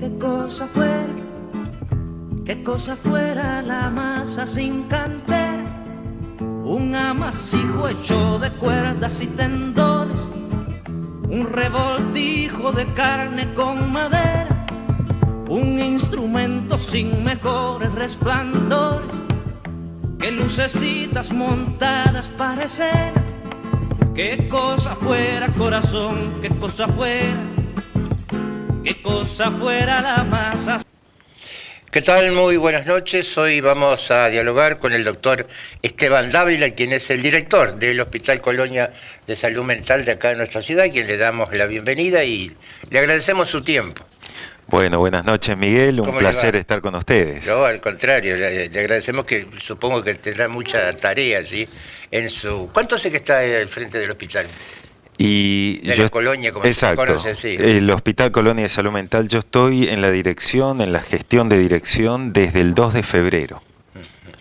qué cosa fuera la masa sin cantera, un amasijo hecho de cuerdas y tendones, un revoltijo de carne con madera, un instrumento sin mejores resplandores que lucecitas montadas para escena. Qué cosa fuera, corazón, qué cosa fuera la masa. ¿Qué tal? Muy buenas noches. Hoy vamos a dialogar con el doctor Esteban Dávila, quien es el director del Hospital Colonia de Salud Mental de acá de nuestra ciudad, a quien le damos la bienvenida y le agradecemos su tiempo. Bueno, buenas noches, Miguel, un placer estar con ustedes. No, al contrario, le agradecemos, que supongo que tendrá mucha tarea, ¿sí? ¿Cuánto hace que está al frente del hospital? Y de la Colonia, como exacto, se conoce, sí. El Hospital Colonia de Salud Mental, yo estoy en la dirección, en la gestión de dirección desde el 2 de febrero.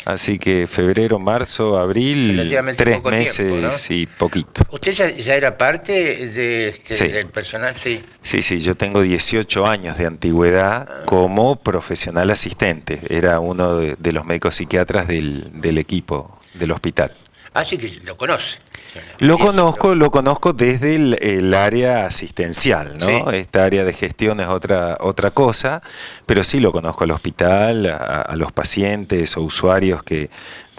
Así que febrero, marzo, abril, 3 meses tiempo, ¿no? Y poquito. ¿Usted ya era parte sí. del personal? Sí. Sí, yo tengo 18 años de antigüedad como profesional asistente. Era uno de los médicos psiquiatras del equipo del hospital. Así que lo conoce. Lo conozco desde el área asistencial, ¿no? Sí. Esta área de gestión es otra cosa, pero sí lo conozco al hospital, a los pacientes o usuarios de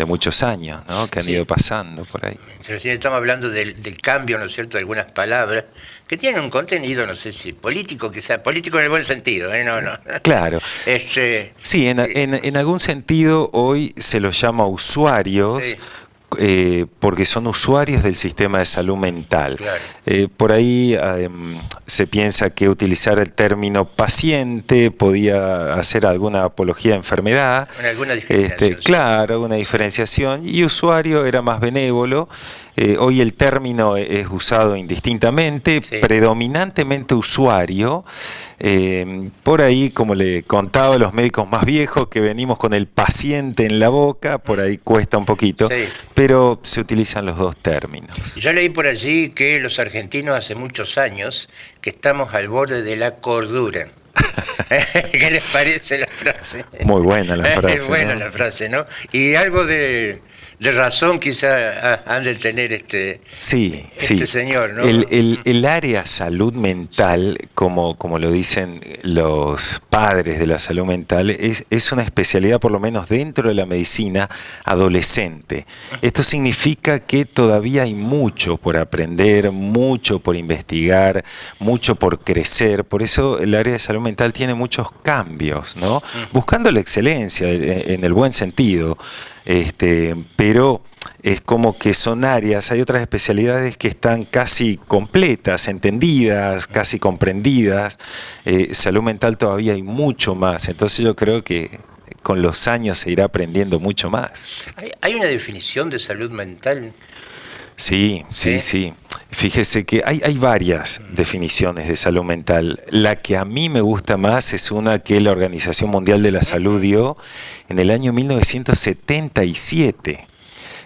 muchos años, ¿no? Que han ido pasando por ahí. Recién estamos hablando del cambio, ¿no es cierto?, de algunas palabras que tienen un contenido, no sé si político, quizá político en el buen sentido, ¿eh? No. Claro. Sí, en algún sentido hoy se los llama usuarios. Sí. Porque son usuarios del sistema de salud mental. Claro. Por ahí se piensa que utilizar el término paciente podía hacer alguna apología de enfermedad. Alguna diferenciación. Claro, alguna diferenciación. Y usuario era más benévolo. Hoy el término es usado indistintamente, sí. Predominantemente usuario. Por ahí, como le contaba a los médicos más viejos, que venimos con el paciente en la boca, por ahí cuesta un poquito, sí. Pero se utilizan los dos términos. Yo leí por allí que los argentinos hace muchos años que estamos al borde de la cordura. ¿Qué les parece la frase? Muy buena la frase. Es buena, ¿no? La frase, ¿no? Y algo de razón quizá han de tener este señor, ¿no? El área salud mental, como lo dicen los padres de la salud mental, es una especialidad, por lo menos dentro de la medicina, adolescente. Esto significa que todavía hay mucho por aprender, mucho por investigar, mucho por crecer. Por eso el área de salud mental tiene muchos cambios, ¿no? Buscando la excelencia en el buen sentido. Pero es como que son áreas, hay otras especialidades que están casi completas, entendidas, casi comprendidas. Salud mental todavía hay mucho más, entonces yo creo que con los años se irá aprendiendo mucho más. ¿Hay una definición de salud mental? Sí. Fíjese que hay varias definiciones de salud mental. La que a mí me gusta más es una que la Organización Mundial de la Salud dio en el año 1977,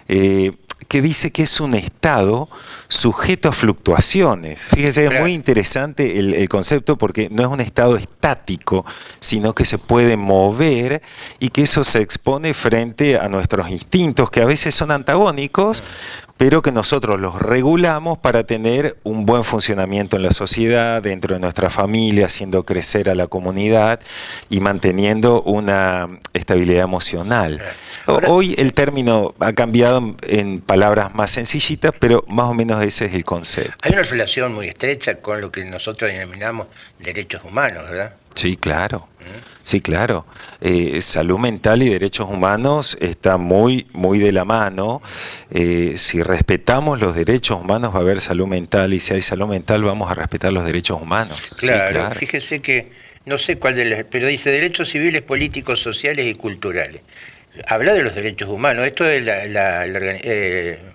que dice que es un estado sujeto a fluctuaciones. Fíjese, es muy interesante el concepto, porque no es un estado estático, sino que se puede mover y que eso se expone frente a nuestros instintos, que a veces son antagónicos, pero que nosotros los regulamos para tener un buen funcionamiento en la sociedad, dentro de nuestra familia, haciendo crecer a la comunidad y manteniendo una estabilidad emocional. Hoy el término ha cambiado en palabras más sencillitas, pero más o menos ese es el concepto. Hay una relación muy estrecha con lo que nosotros denominamos derechos humanos, ¿verdad? Sí, claro. Sí, claro. Salud mental y derechos humanos están muy de la mano. Si respetamos los derechos humanos va a haber salud mental, y si hay salud mental vamos a respetar los derechos humanos. Claro, sí, claro. Fíjese que, no sé cuál de los, pero dice derechos civiles, políticos, sociales y culturales. Habla de los derechos humanos, esto es las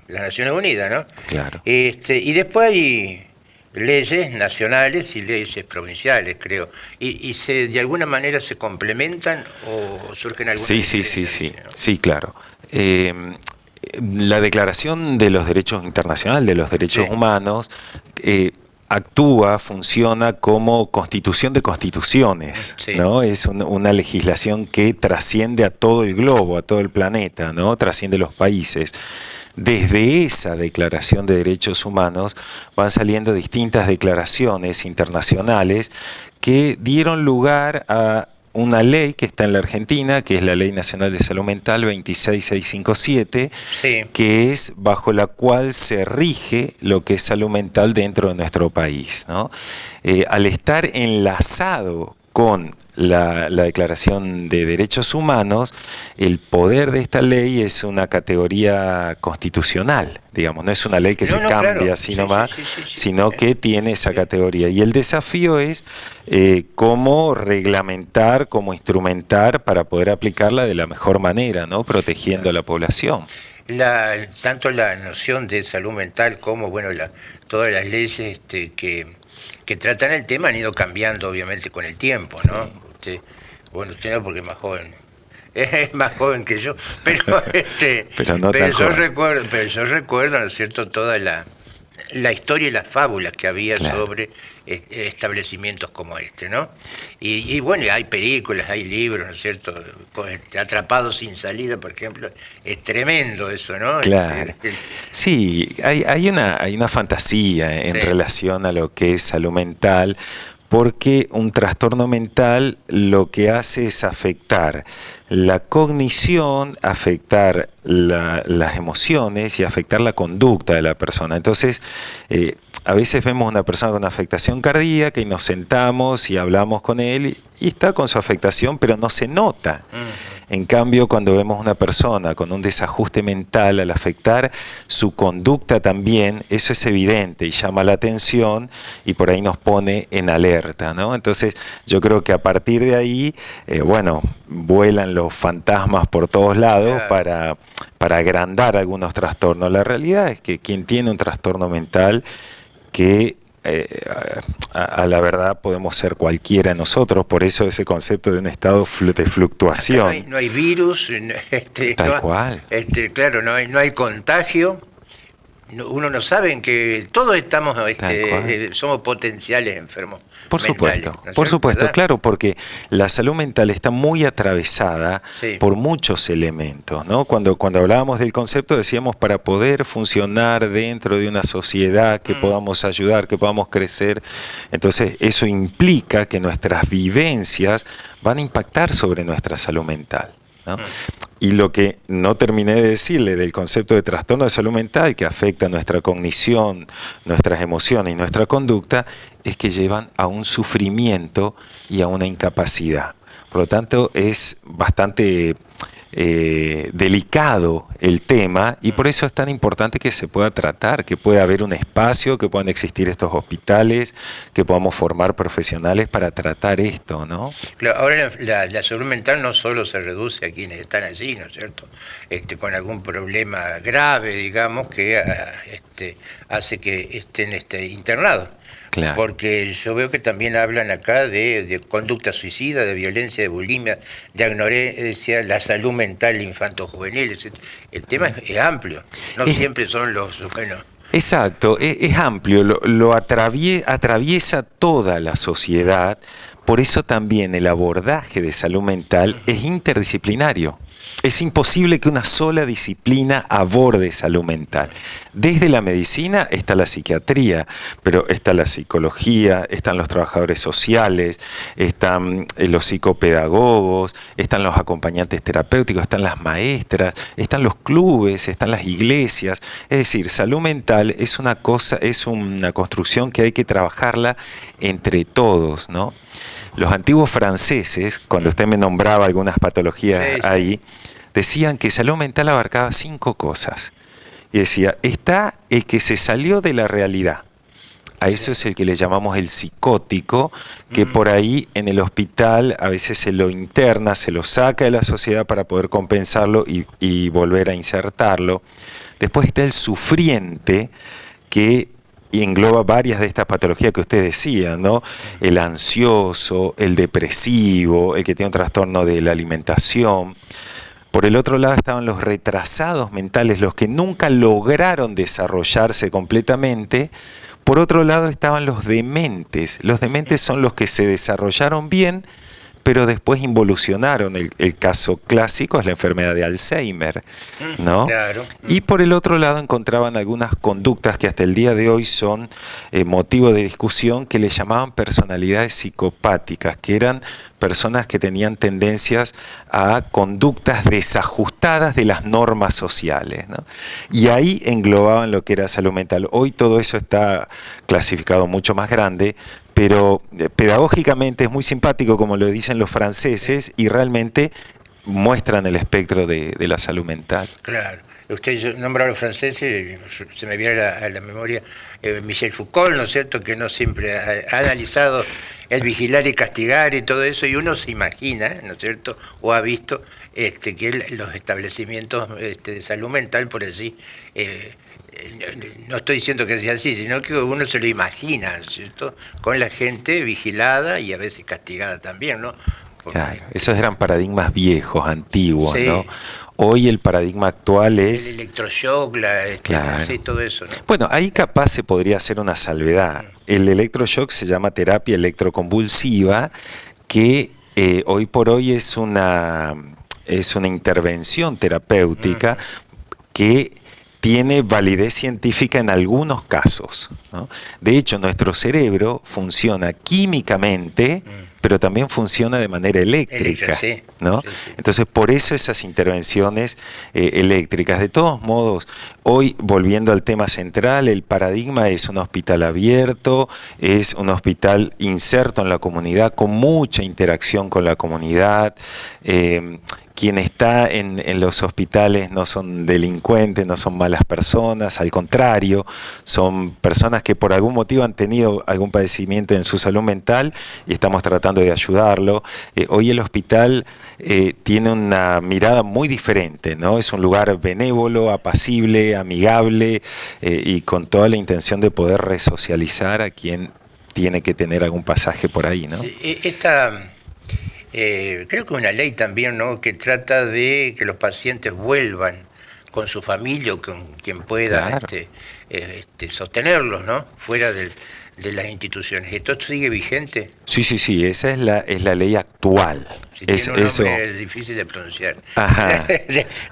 Naciones Unidas, ¿no? Claro. Y después hay leyes nacionales y leyes provinciales, creo. ¿Y de alguna manera se complementan o surgen algunas diferencias? ¿No? Sí, claro. La Declaración de los Derechos Internacional de los Derechos Humanos actúa, funciona como constitución de constituciones, Sí. ¿no? Es una legislación que trasciende a todo el globo, a todo el planeta, ¿no? Trasciende los países. Desde esa Declaración de Derechos Humanos van saliendo distintas declaraciones internacionales que dieron lugar a una ley que está en la Argentina, que es la Ley Nacional de Salud Mental 26657, Sí. que es bajo la cual se rige lo que es salud mental dentro de nuestro país, ¿no? Al estar enlazado con la Declaración de Derechos Humanos, el poder de esta ley es una categoría constitucional, digamos, no es una ley que se cambia claro. así Sí, nomás, sí, sí, sí, sí. sino que tiene esa categoría. Y el desafío es cómo reglamentar, cómo instrumentar para poder aplicarla de la mejor manera, ¿no? Protegiendo a la población. Tanto la noción de salud mental como todas las leyes que tratan el tema han ido cambiando obviamente con el tiempo, ¿no? Usted no, porque es más joven. Es más joven que yo, pero pero no tan joven. Yo recuerdo, ¿no es cierto?, toda la historia y las fábulas que había sobre establecimientos como este, ¿no? Y bueno, hay películas, hay libros, ¿no es cierto? Atrapados sin salida, por ejemplo, es tremendo eso, ¿no? Claro. Sí, hay una fantasía en relación a lo que es salud mental, porque un trastorno mental lo que hace es afectar la cognición, afectar las emociones y afectar la conducta de la persona. Entonces, a veces vemos una persona con una afectación cardíaca y nos sentamos y hablamos con él y está con su afectación, pero no se nota. En cambio, cuando vemos una persona con un desajuste mental al afectar su conducta también, eso es evidente y llama la atención y por ahí nos pone en alerta, ¿no? Entonces, yo creo que a partir de ahí, vuelan los fantasmas por todos lados para agrandar algunos trastornos. La realidad es que quien tiene un trastorno mental, que a la verdad podemos ser cualquiera de nosotros, por eso ese concepto de un estado de fluctuación. No hay virus, Tal cual. Claro, no hay contagio. Uno no sabe en que todos estamos, somos potenciales enfermos. Por supuesto, mentales, ¿no es por cierto? supuesto, ¿Verdad? claro, porque la salud mental está muy atravesada por muchos elementos, ¿no? Cuando hablábamos del concepto decíamos para poder funcionar dentro de una sociedad que podamos ayudar, que podamos crecer, entonces eso implica que nuestras vivencias van a impactar sobre nuestra salud mental, ¿no? Y lo que no terminé de decirle del concepto de trastorno de salud mental que afecta nuestra cognición, nuestras emociones y nuestra conducta, es que llevan a un sufrimiento y a una incapacidad. Por lo tanto, es bastante delicado el tema y por eso es tan importante que se pueda tratar, que pueda haber un espacio, que puedan existir estos hospitales, que podamos formar profesionales para tratar esto, ¿no? Claro, ahora la salud mental no solo se reduce a quienes están allí, ¿no es cierto? Con algún problema grave, digamos, que hace que estén internados. Claro. Porque yo veo que también hablan acá de conducta suicida, de violencia, de bulimia, de anorexia, la salud mental infanto-juvenil. El tema es amplio, no siempre son los buenos. Exacto, es amplio, lo atraviesa toda la sociedad, por eso también el abordaje de salud mental es interdisciplinario. Es imposible que una sola disciplina aborde salud mental. Desde la medicina está la psiquiatría, pero está la psicología, están los trabajadores sociales, están los psicopedagogos, están los acompañantes terapéuticos, están las maestras, están los clubes, están las iglesias. Es decir, salud mental es una cosa, es una construcción que hay que trabajarla entre todos, ¿no? Los antiguos franceses, cuando usted me nombraba algunas patologías ahí, decían que salud mental abarcaba 5 cosas. Y decía, está el que se salió de la realidad. A eso es el que le llamamos el psicótico, que por ahí en el hospital a veces se lo interna, se lo saca de la sociedad para poder compensarlo y volver a insertarlo. Después está el sufriente, que engloba varias de estas patologías que usted decía, ¿no? El ansioso, el depresivo, el que tiene un trastorno de la alimentación. Por el otro lado estaban los retrasados mentales, los que nunca lograron desarrollarse completamente Por otro lado estaban los dementes. Los dementes son los que se desarrollaron bien, pero después involucionaron. El caso clásico es la enfermedad de Alzheimer, ¿no? Claro. Y por el otro lado encontraban algunas conductas que hasta el día de hoy son motivo de discusión, que le llamaban personalidades psicopáticas, que eran personas que tenían tendencias a conductas desajustadas de las normas sociales, ¿no? Y ahí englobaban lo que era salud mental. Hoy todo eso está clasificado mucho más grande, pero pedagógicamente es muy simpático, como lo dicen los franceses, y realmente muestran el espectro de la salud mental. Claro. Usted nombra a los franceses, se me viene a la memoria Michel Foucault, ¿no es cierto?, que no siempre ha analizado el vigilar y castigar y todo eso, y uno se imagina, ¿no es cierto?, o ha visto que los establecimientos de salud mental, por así, no estoy diciendo que sea así, sino que uno se lo imagina, ¿cierto?, con la gente vigilada y a veces castigada también, ¿no? Porque... Claro, esos eran paradigmas viejos, antiguos, sí. ¿no? Hoy el paradigma actual es... El electroshock, claro. Sí, todo eso, ¿no? Bueno, ahí capaz se podría hacer una salvedad. El electroshock se llama terapia electroconvulsiva, que hoy por hoy es una intervención terapéutica que tiene validez científica en algunos casos, ¿no? De hecho, nuestro cerebro funciona químicamente, pero también funciona de manera eléctrica, sí, ¿no? Sí, sí. Entonces, por eso esas intervenciones eléctricas. De todos modos, hoy, volviendo al tema central, el paradigma es un hospital abierto, es un hospital inserto en la comunidad, con mucha interacción con la comunidad. Quien está en los hospitales no son delincuentes, no son malas personas, al contrario, son personas que por algún motivo han tenido algún padecimiento en su salud mental y estamos tratando de ayudarlo. Hoy el hospital tiene una mirada muy diferente, ¿no? Es un lugar benévolo, apacible, amigable y con toda la intención de poder resocializar a quien tiene que tener algún pasaje por ahí, ¿no? Sí, creo que una ley también, ¿no?, que trata de que los pacientes vuelvan con su familia o con quien pueda Claro. sostenerlos, ¿no?, fuera de las instituciones. ¿Esto sigue vigente? Sí, esa es la ley actual. Si tiene un nombre difícil de pronunciar. Ajá.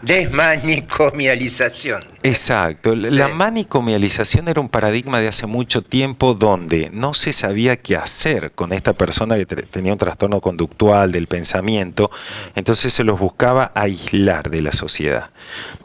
Desmanicomialización. Exacto. La Sí. manicomialización era un paradigma de hace mucho tiempo donde no se sabía qué hacer con esta persona que tenía un trastorno conductual del pensamiento, entonces se los buscaba aislar de la sociedad.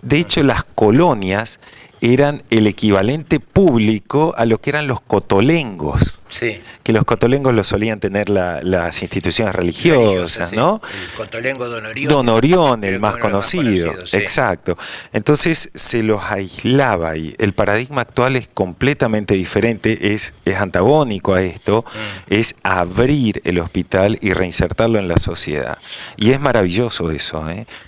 De hecho, las colonias eran el equivalente público a lo que eran los cotolengos, Sí. que los cotolengos los solían tener las instituciones religiosas, Sí. ¿no? El cotolengo Don Orión. Don Orión, el Creo que más uno de los conocido, sí. exacto. Entonces se los aislaba y el paradigma actual es completamente diferente, es antagónico a esto, es abrir el hospital y reinsertarlo en la sociedad. Y es maravilloso eso,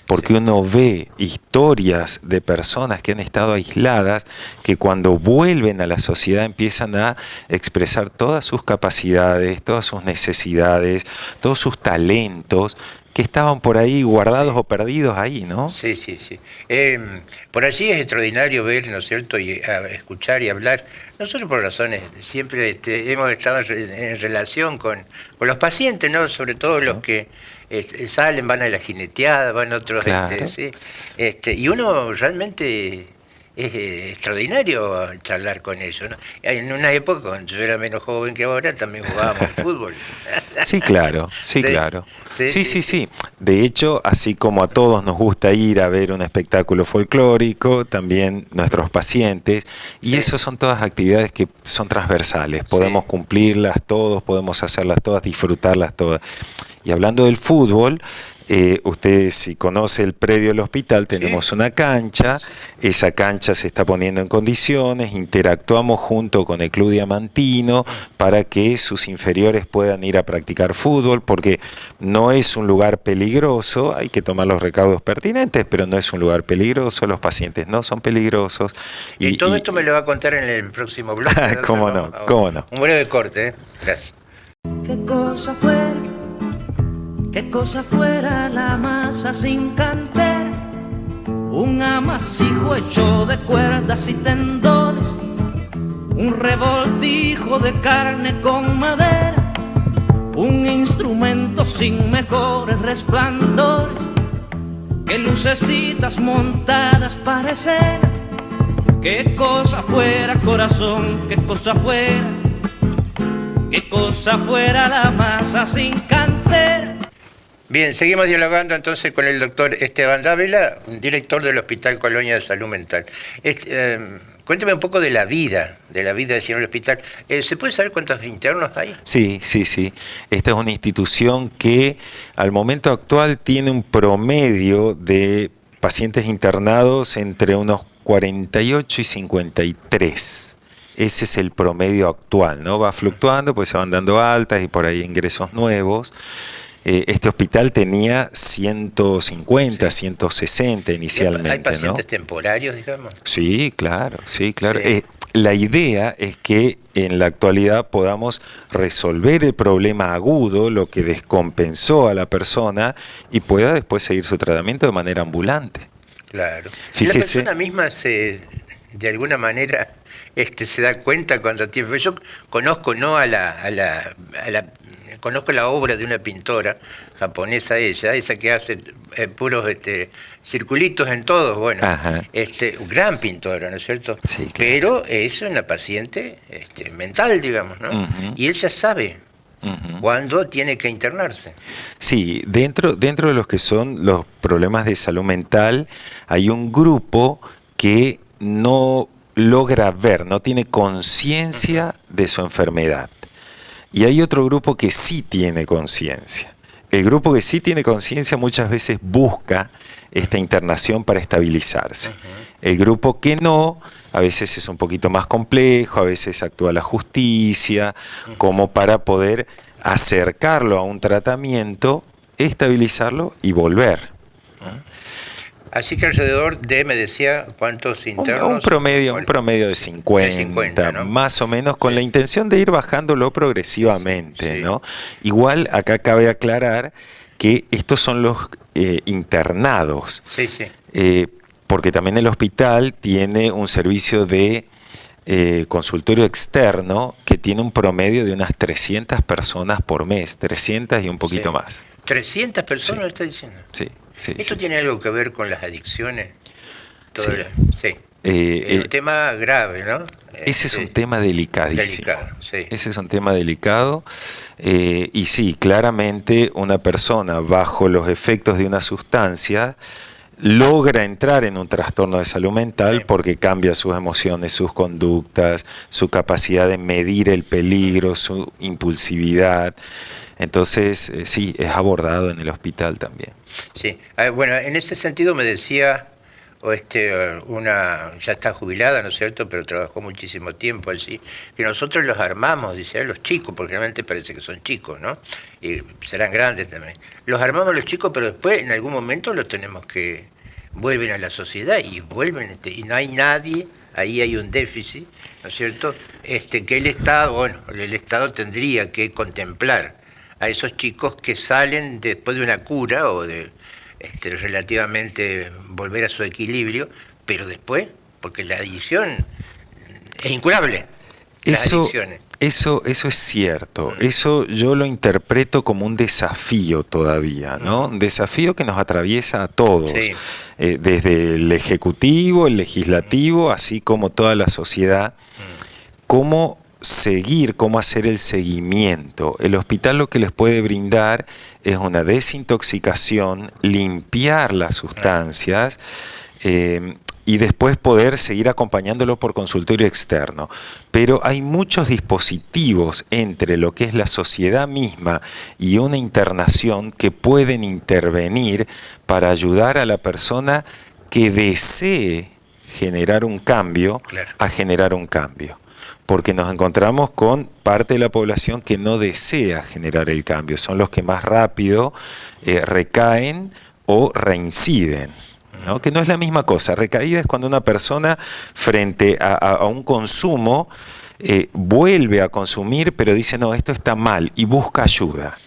porque uno ve historias de personas que han estado aisladas, que cuando vuelven a la sociedad empiezan a expresar todas sus capacidades, todas sus necesidades, todos sus talentos, que estaban por ahí guardados o perdidos ahí, ¿no? Sí. Por allí es extraordinario ver, ¿no es cierto?, y escuchar y hablar, no solo por razones, siempre hemos estado en relación con los pacientes, ¿no?, sobre todo los que salen, van a la jineteada, van a otros, Claro. y uno realmente... Es extraordinario charlar con ellos, ¿no? En una época, cuando yo era menos joven que ahora, también jugábamos al fútbol. Sí, claro, sí, Sí, claro. sí. Sí. De hecho, así como a todos nos gusta ir a ver un espectáculo folclórico, también nuestros pacientes, y Sí. eso son todas actividades que son transversales. Podemos cumplirlas todos, podemos hacerlas todas, disfrutarlas todas. Y hablando del fútbol, usted si conoce el predio del hospital, tenemos una cancha, esa cancha se está poniendo en condiciones, interactuamos junto con el Club Diamantino para que sus inferiores puedan ir a practicar fútbol, porque no es un lugar peligroso, hay que tomar los recaudos pertinentes, pero no es un lugar peligroso, los pacientes no son peligrosos. Y todo esto me lo va a contar en el próximo bloque. ¿Cómo no? ¿Cómo no? Un breve corte, Gracias. Qué cosa fuera la masa sin cantera, un amasijo hecho de cuerdas y tendones, un revoltijo de carne con madera, un instrumento sin mejores resplandores que lucecitas montadas para escena. Qué cosa fuera, corazón, qué cosa fuera, qué cosa fuera la masa sin cantera. Bien, seguimos dialogando entonces con el doctor Esteban Dávila, director del Hospital Colonia de Salud Mental. Cuénteme un poco de la vida en el hospital. ¿Se puede saber cuántos internos hay? Sí. Esta es una institución que al momento actual tiene un promedio de pacientes internados entre unos 48 y 53. Ese es el promedio actual, ¿no? Va fluctuando, pues se van dando altas y por ahí ingresos nuevos. Este hospital tenía 150, 160 inicialmente, ¿Hay pacientes ¿no? temporarios, digamos? Sí, claro. La idea es que en la actualidad podamos resolver el problema agudo, lo que descompensó a la persona, y pueda después seguir su tratamiento de manera ambulante. Claro. Fíjese, la persona misma de alguna manera se da cuenta cuando tiene. Yo conozco conozco la obra de una pintora japonesa, esa que hace puros circulitos en todos, bueno, gran pintora, ¿no es cierto? Sí, claro. Pero es una paciente mental, digamos, ¿no? Y él ya sabe cuándo tiene que internarse. Sí, dentro de los que son los problemas de salud mental, hay un grupo que no logra ver, no tiene conciencia de su enfermedad. Y hay otro grupo que sí tiene conciencia. El grupo que sí tiene conciencia muchas veces busca esta internación para estabilizarse. El grupo que no, a veces es un poquito más complejo, a veces actúa la justicia, como para poder acercarlo a un tratamiento, estabilizarlo y volver. Así que alrededor de, me decía, ¿cuántos internos? Un promedio de 50, ¿no? Más o menos, con la intención de ir bajándolo progresivamente, sí. ¿No? Igual, acá cabe aclarar que estos son los internados, porque también el hospital tiene un servicio de consultorio externo que tiene un promedio de unas 300 personas por mes, 300 y un poquito más. ¿300 personas está diciendo? Sí. ¿Esto tiene algo que ver con las adicciones? Sí. Es un tema grave, ¿no? Ese es un tema delicadísimo. Ese es un tema delicado. Y sí, claramente una persona bajo los efectos de una sustancia logra entrar en un trastorno de salud mental porque cambia sus emociones, sus conductas, su capacidad de medir el peligro, su impulsividad. Entonces, sí, es abordado en el hospital también. Sí, bueno, en ese sentido me decía ya está jubilada, ¿no es cierto?, pero trabajó muchísimo tiempo así, que nosotros los armamos, dice, los chicos, porque realmente parece que son chicos, ¿no? Y serán grandes también. Los armamos los chicos, pero después en algún momento los tenemos que vuelven a la sociedad y vuelven, y no hay nadie, ahí hay un déficit, ¿no es cierto?, que el Estado tendría que contemplar a esos chicos que salen después de una cura o de relativamente volver a su equilibrio, pero después, porque la adicción es incurable. Eso es cierto. Eso yo lo interpreto como un desafío todavía, ¿no? Un desafío que nos atraviesa a todos, desde el ejecutivo, el legislativo, así como toda la sociedad. ¿Cómo hacer el seguimiento? El hospital lo que les puede brindar es una desintoxicación, limpiar las sustancias y después poder seguir acompañándolo por consultorio externo. Pero hay muchos dispositivos entre lo que es la sociedad misma y una internación que pueden intervenir para ayudar a la persona que desee generar un cambio a generar un cambio. Porque nos encontramos con parte de la población que no desea generar el cambio. Son los que más rápido recaen o reinciden, ¿no? Que no es la misma cosa. Recaída es cuando una persona frente a un consumo vuelve a consumir, pero dice, no, esto está mal, y busca ayuda.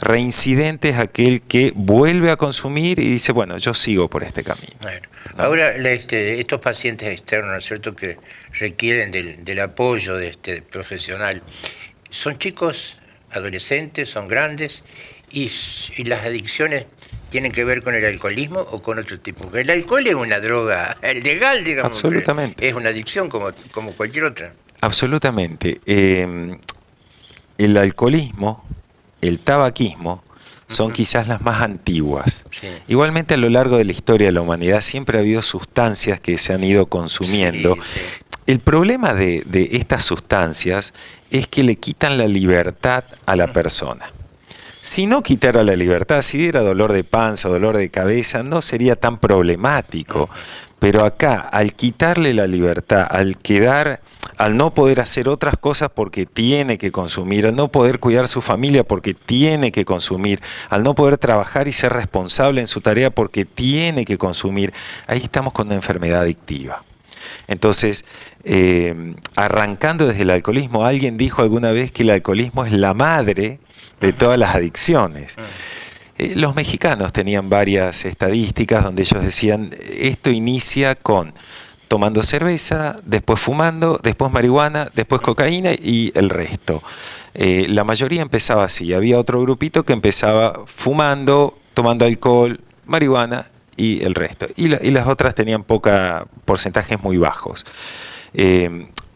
Reincidente es aquel que vuelve a consumir y dice, bueno, yo sigo por este camino. Bueno, ¿no? ahora estos pacientes externos, ¿no es cierto?, que requieren del apoyo de este profesional, ¿son chicos, adolescentes, son grandes? Y las adicciones tienen que ver con el alcoholismo o con otro tipo? Porque el alcohol es una droga legal, digamos. Absolutamente. Es una adicción como cualquier otra. Absolutamente. El alcoholismo, el tabaquismo, son quizás las más antiguas. Sí. Igualmente, a lo largo de la historia de la humanidad siempre ha habido sustancias que se han ido consumiendo. Sí, sí. El problema de estas sustancias es que le quitan la libertad a la persona. Si no quitara la libertad, si diera dolor de panza, dolor de cabeza, no sería tan problemático. Pero acá, al quitarle la libertad, al no poder hacer otras cosas porque tiene que consumir, al no poder cuidar su familia porque tiene que consumir, al no poder trabajar y ser responsable en su tarea porque tiene que consumir, ahí estamos con una enfermedad adictiva. Entonces, arrancando desde el alcoholismo, alguien dijo alguna vez que el alcoholismo es la madre de todas las adicciones. Los mexicanos tenían varias estadísticas donde ellos decían, esto inicia con tomando cerveza, después fumando, después marihuana, después cocaína y el resto. La mayoría empezaba así. Había otro grupito que empezaba fumando, tomando alcohol, marihuana y el resto. Y las otras tenían porcentajes muy bajos.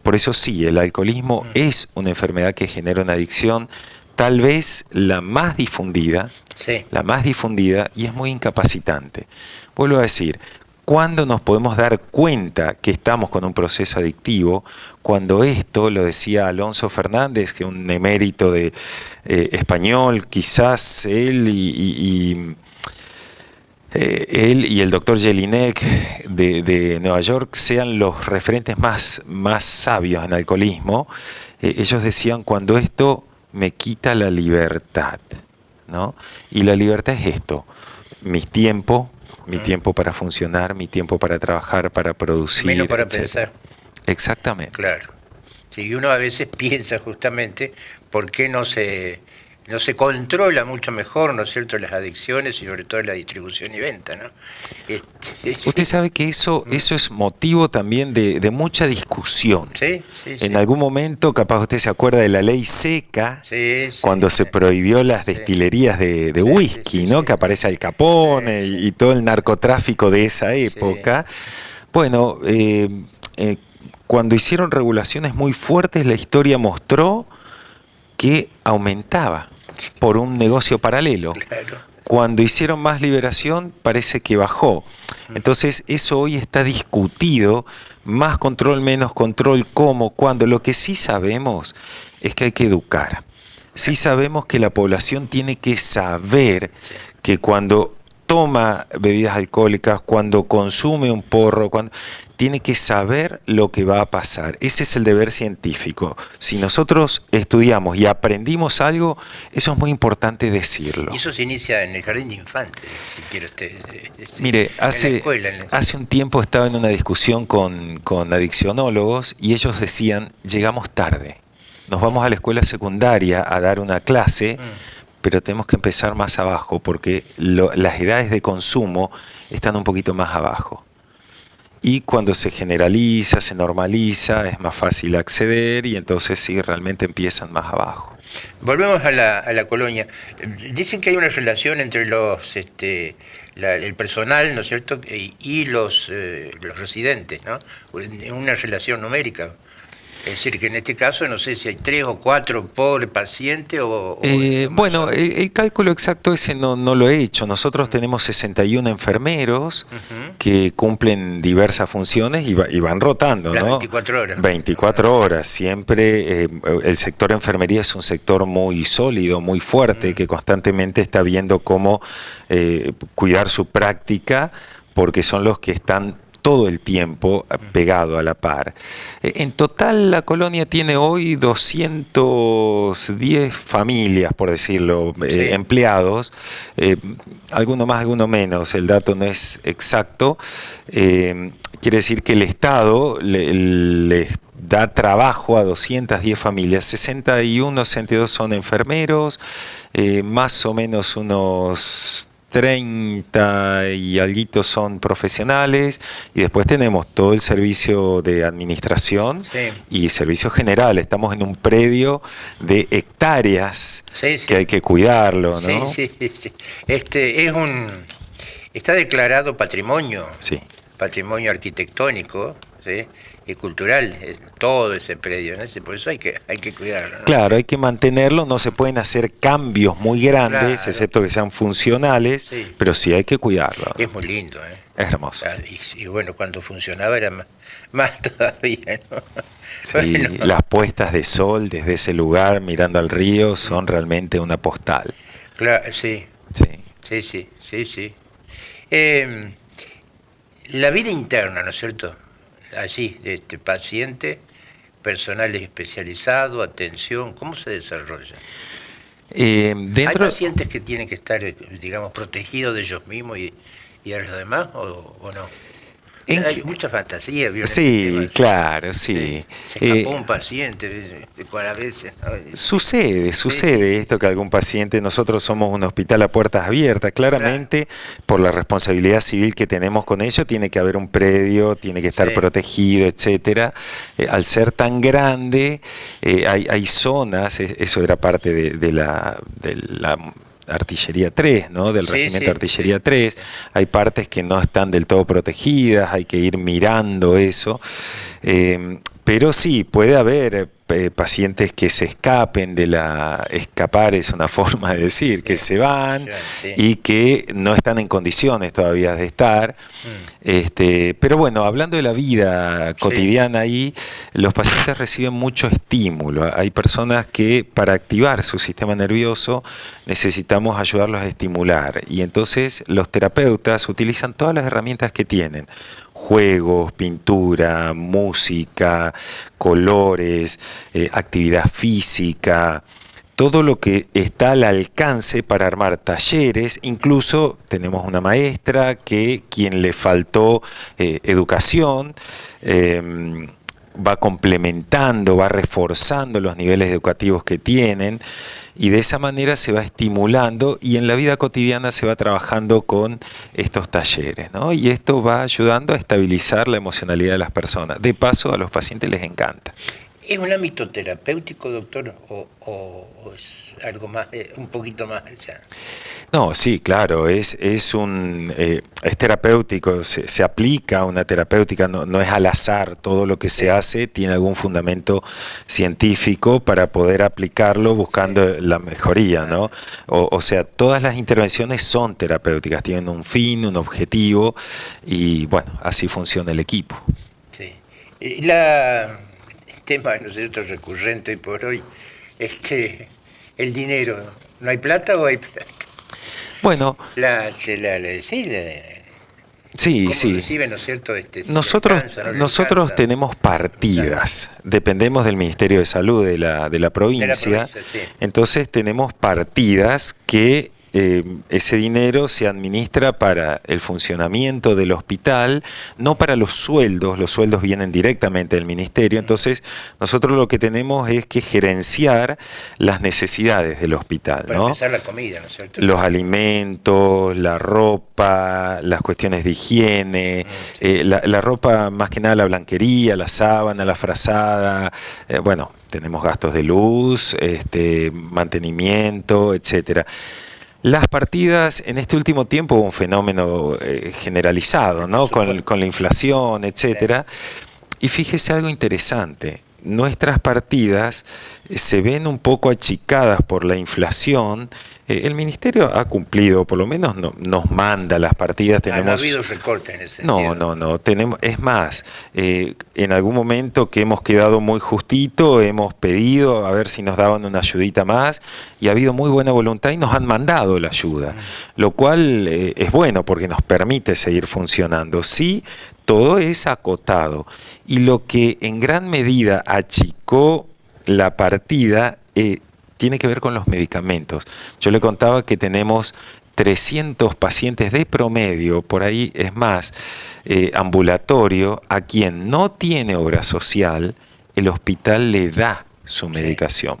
Por eso sí, el alcoholismo es una enfermedad que genera una adicción, tal vez la más difundida, Sí. la más difundida, y es muy incapacitante. Vuelvo a decir, ¿cuándo nos podemos dar cuenta que estamos con un proceso adictivo? Cuando esto, lo decía Alonso Fernández, que es un emérito de español, quizás él y el doctor Jelinek de Nueva York sean los referentes más sabios en alcoholismo. Ellos decían, cuando esto me quita la libertad, ¿no? Y la libertad es esto, mi tiempo para funcionar, mi tiempo para trabajar, para producir, Menos para etcétera. pensar. Exactamente. Claro. Sí, y uno a veces piensa justamente por qué no se controla mucho mejor, ¿no es cierto?, las adicciones y sobre todo la distribución y venta, ¿no? Usted sabe que eso es motivo también de mucha discusión. Sí, sí, sí. En algún momento, capaz usted se acuerda de la ley seca, Sí, sí, cuando se prohibió las destilerías de whisky, sí, ¿no? sí. Que aparece Al Capone y todo el narcotráfico de esa época. Bueno, cuando hicieron regulaciones muy fuertes, la historia mostró que aumentaba por un negocio paralelo. Claro. Cuando hicieron más liberación, parece que bajó. Entonces, eso hoy está discutido, más control, menos control, cómo, cuándo. Lo que sí sabemos es que hay que educar. Sí sabemos que la población tiene que saber que cuando toma bebidas alcohólicas, cuando consume un porro, tiene que saber lo que va a pasar. Ese es el deber científico. Si nosotros estudiamos y aprendimos algo, eso es muy importante decirlo. Y eso se inicia en el jardín de infantes, si quiere usted. Mire, en la escuela, hace un tiempo estaba en una discusión con adiccionólogos y ellos decían, llegamos tarde. Nos vamos a la escuela secundaria a dar una clase, pero tenemos que empezar más abajo porque las edades de consumo están un poquito más abajo. Y cuando se generaliza, se normaliza, es más fácil acceder y entonces sí, realmente empiezan más abajo. Volvemos a la colonia. Dicen que hay una relación entre el personal, ¿no es cierto?, y los residentes, ¿no? Una relación numérica. Es decir, que en este caso no sé si hay 3 o 4 por paciente bueno, el cálculo exacto ese no lo he hecho. Nosotros tenemos 61 enfermeros que cumplen diversas funciones y van rotando, las ¿no? 24 horas. 24 horas. Siempre el sector enfermería es un sector muy sólido, muy fuerte, que constantemente está viendo cómo cuidar su práctica, porque son los que están todo el tiempo pegado a la par. En total la colonia tiene hoy 210 familias, por decirlo, empleados, alguno más, alguno menos, el dato no es exacto. Quiere decir que el Estado les da trabajo a 210 familias, 61, 62 son enfermeros, más o menos unos 30 y alguitos son profesionales, y después tenemos todo el servicio de administración y servicio general. Estamos en un predio de hectáreas que hay que cuidarlo, ¿no? Sí. Está declarado patrimonio, patrimonio arquitectónico, ¿sí? Y cultural, todo ese predio, ¿no? Por eso hay que cuidarlo, ¿no? Claro, hay que mantenerlo, no se pueden hacer cambios muy grandes, excepto que sean funcionales, pero sí hay que cuidarlo. Es muy lindo, ¿eh? Es hermoso. Y bueno, cuando funcionaba era más todavía, ¿no? Sí, Bueno. las puestas de sol desde ese lugar mirando al río son realmente una postal. Claro, sí. La vida interna, ¿no es cierto? Allí, de este paciente, personal especializado, atención, ¿cómo se desarrolla? ¿Hay pacientes que tienen que estar, digamos, protegidos de ellos mismos y a los demás, o no? Hay mucha fantasía. Sí, claro, sí. Se escapó un paciente a veces, ¿no? Sucede esto, que algún paciente, nosotros somos un hospital a puertas abiertas, claramente por la responsabilidad civil que tenemos con ello, tiene que haber un predio, tiene que estar protegido, etcétera. Al ser tan grande, hay zonas, eso era parte de la Artillería 3, ¿no? Del Regimiento Artillería 3. Hay partes que no están del todo protegidas, hay que ir mirando eso. Pero sí, puede haber pacientes que se escapen escapar es una forma de decir, que se van y que no están en condiciones todavía de estar. Pero bueno, hablando de la vida cotidiana ahí, los pacientes reciben mucho estímulo. Hay personas que para activar su sistema nervioso necesitamos ayudarlos a estimular, y entonces los terapeutas utilizan todas las herramientas que tienen: juegos, pintura, música, colores, actividad física, todo lo que está al alcance para armar talleres. Incluso tenemos una maestra que, quien le faltó educación, va complementando, va reforzando los niveles educativos que tienen, y de esa manera se va estimulando, y en la vida cotidiana se va trabajando con estos talleres, ¿no? Y esto va ayudando a estabilizar la emocionalidad de las personas. De paso, a los pacientes les encanta. ¿Es un ámbito terapéutico, doctor, o es algo más, un poquito más allá? No, sí, claro, es terapéutico, se aplica una terapéutica, no es al azar. Todo lo que se hace tiene algún fundamento científico para poder aplicarlo buscando la mejoría, ¿no? O sea, todas las intervenciones son terapéuticas, tienen un fin, un objetivo, y bueno, así funciona el equipo. Sí. El tema, ¿no es cierto?, recurrente por hoy, es que el dinero, ¿no hay plata o hay plata? Bueno, sí. Recibe, ¿no es cierto? Nosotros tenemos partidas, dependemos del Ministerio de Salud de la provincia, entonces tenemos partidas que ese dinero se administra para el funcionamiento del hospital, no para los sueldos vienen directamente del ministerio. Entonces nosotros lo que tenemos es que gerenciar las necesidades del hospital, para ¿no? empezar la comida, ¿no es cierto? Los alimentos, la ropa, las cuestiones de higiene, la ropa, más que nada la blanquería, la sábana, la frazada, bueno, tenemos gastos de luz, mantenimiento, etcétera. Las partidas, en este último tiempo hubo un fenómeno generalizado, ¿no? Con la inflación, etcétera. Y fíjese algo interesante: nuestras partidas se ven un poco achicadas por la inflación. El ministerio ha cumplido, por lo menos nos manda las partidas. No ha habido recortes en ese sentido. No. Es más, en algún momento que hemos quedado muy justito, hemos pedido a ver si nos daban una ayudita más, y ha habido muy buena voluntad y nos han mandado la ayuda, lo cual es bueno porque nos permite seguir funcionando. Sí, todo es acotado, y lo que en gran medida achicó la partida tiene que ver con los medicamentos. Yo le contaba que tenemos 300 pacientes de promedio, por ahí es más, ambulatorio, a quien no tiene obra social, el hospital le da su medicación.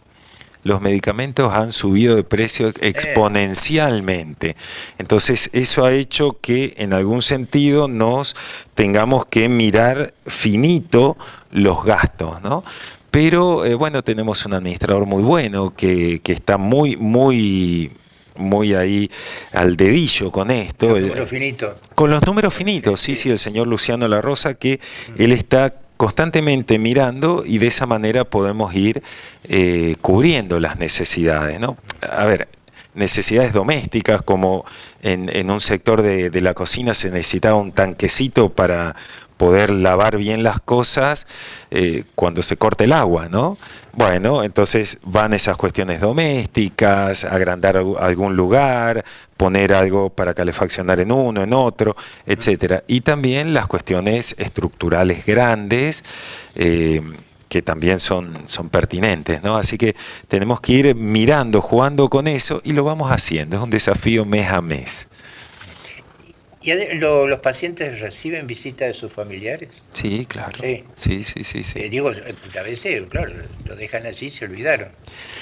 los medicamentos han subido de precio exponencialmente. Entonces eso ha hecho que en algún sentido nos tengamos que mirar finito los gastos, ¿no? Pero bueno, tenemos un administrador muy bueno que está muy ahí al dedillo con esto. Con los números finitos. Con los números finitos, sí, el señor Luciano La Rosa, que él está constantemente mirando y de esa manera podemos ir cubriendo las necesidades, ¿no? A ver, necesidades domésticas, como en un sector de la cocina se necesitaba un tanquecito para poder lavar bien las cosas cuando se corta el agua, ¿no? Bueno, entonces van esas cuestiones domésticas, agrandar algún lugar, poner algo para calefaccionar en uno, en otro, etcétera. Y también las cuestiones estructurales grandes, que también son pertinentes, ¿no? Así que tenemos que ir mirando, jugando con eso, y lo vamos haciendo. Es un desafío mes a mes. ¿Y los pacientes reciben visita de sus familiares? Sí, claro. Sí. Sí. Digo, a veces, claro, lo dejan así, se olvidaron.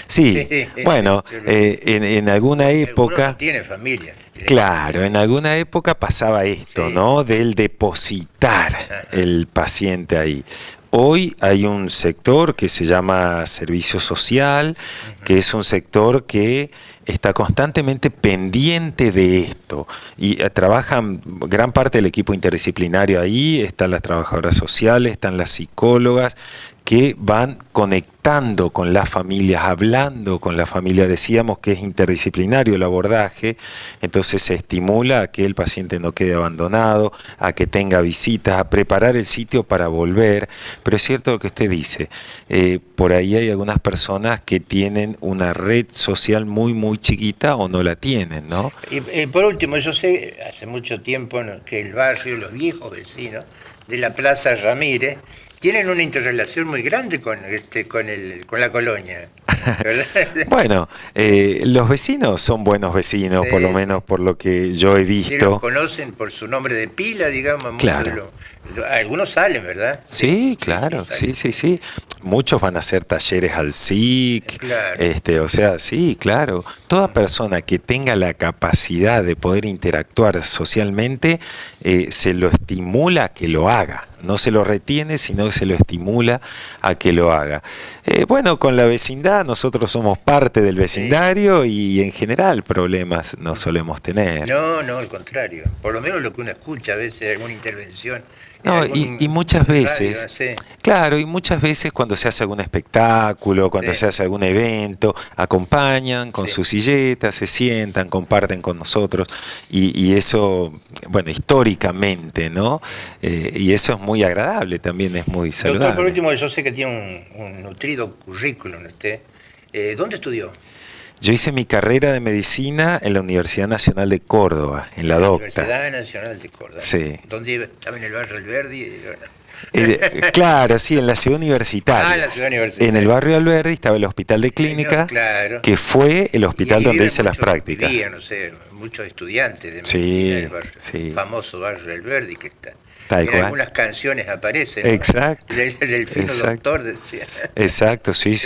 Sí, bueno, en alguna época... No tiene familia. Claro, en alguna época pasaba esto, sí, ¿no? Del depositar el paciente ahí. Hoy hay un sector que se llama servicio social, que es un sector que está constantemente pendiente de esto y trabajan gran parte del equipo interdisciplinario ahí, están las trabajadoras sociales, están las psicólogas que van conectando con las familias, hablando con la familia. Decíamos que es interdisciplinario el abordaje, entonces se estimula a que el paciente no quede abandonado, a que tenga visitas, a preparar el sitio para volver. Pero es cierto lo que usted dice, por ahí hay algunas personas que tienen una red social muy chiquita o no la tienen, ¿no? Y por último, yo sé hace mucho tiempo, ¿no?, que el barrio, los viejos vecinos de la Plaza Ramírez tienen una interrelación muy grande con la colonia, ¿verdad? Bueno, los vecinos son buenos vecinos, sí, por lo menos por lo que yo he visto. Sí, los conocen por su nombre de pila, digamos. Claro. Algunos salen, ¿verdad? Sí, claro, sí. Muchos van a hacer talleres al SIC, claro. O sea, sí, claro. Toda persona que tenga la capacidad de poder interactuar socialmente, se lo estimula a que lo haga. No se lo retiene, sino que se lo estimula a que lo haga. Bueno, con la vecindad, nosotros somos parte del vecindario, sí, y en general problemas no solemos tener. No, al contrario. Por lo menos lo que uno escucha a veces, alguna intervención. No, y muchas veces, radio, sí, claro, y muchas veces cuando se hace algún espectáculo, cuando se hace algún evento, acompañan con sus silletas, se sientan, comparten con nosotros, y eso, bueno, históricamente, ¿no? Y eso es muy agradable, también es muy saludable. Doctor, por último, yo sé que tiene un nutrido currículum usted. ¿Dónde estudió? Yo hice mi carrera de medicina en la Universidad Nacional de Córdoba, en la DOCTA. Universidad Nacional de Córdoba. Sí. ¿Dónde estaba? ¿En el barrio Alberdi? Claro, sí, en la ciudad universitaria. En la ciudad universitaria. En el barrio Alberdi estaba el Hospital de Clínica, claro, que fue el hospital donde hice las prácticas. No sé, muchos estudiantes de medicina, sí, del barrio, sí, famoso barrio Alberdi que está. Tal en cual. Algunas canciones aparecen, ¿no? Exacto. Del fino doctor, decía. Exacto, sí.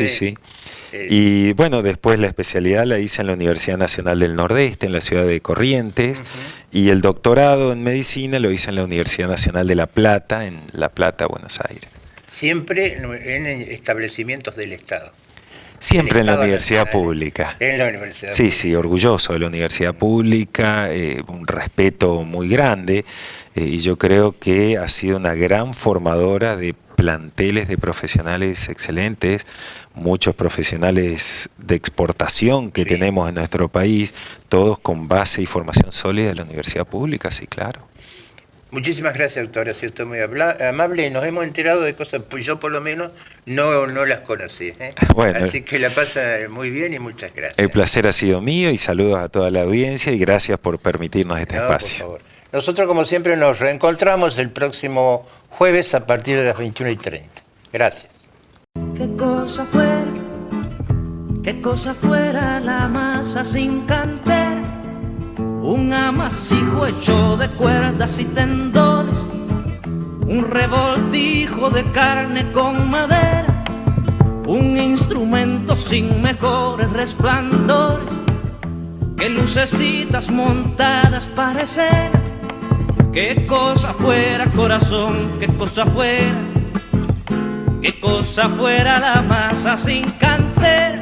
Y bueno, después la especialidad la hice en la Universidad Nacional del Nordeste, en la ciudad de Corrientes, y el doctorado en medicina lo hice en la Universidad Nacional de La Plata, en La Plata, Buenos Aires. Siempre en establecimientos del Estado. Siempre en la universidad pública. En la universidad pública. Sí, sí, orgulloso de la universidad pública, un respeto muy grande, y yo creo que ha sido una gran formadora de planteles de profesionales excelentes, muchos profesionales de exportación que tenemos en nuestro país, todos con base y formación sólida de la universidad pública, sí, claro. Muchísimas gracias, doctora, ha sido muy amable. Nos hemos enterado de cosas, pues yo por lo menos no las conocí. Bueno, así que la pasa muy bien y muchas gracias. El placer ha sido mío y saludos a toda la audiencia y gracias por permitirnos este espacio. Por favor. Nosotros, como siempre, nos reencontramos el próximo jueves a partir de las 21:30. Gracias. Qué cosa fuera la masa sin cantera, un amasijo hecho de cuerdas y tendones, un revoltijo de carne con madera, un instrumento sin mejores resplandores que lucecitas montadas para escena. Qué cosa fuera, corazón, qué cosa fuera la masa sin cantera.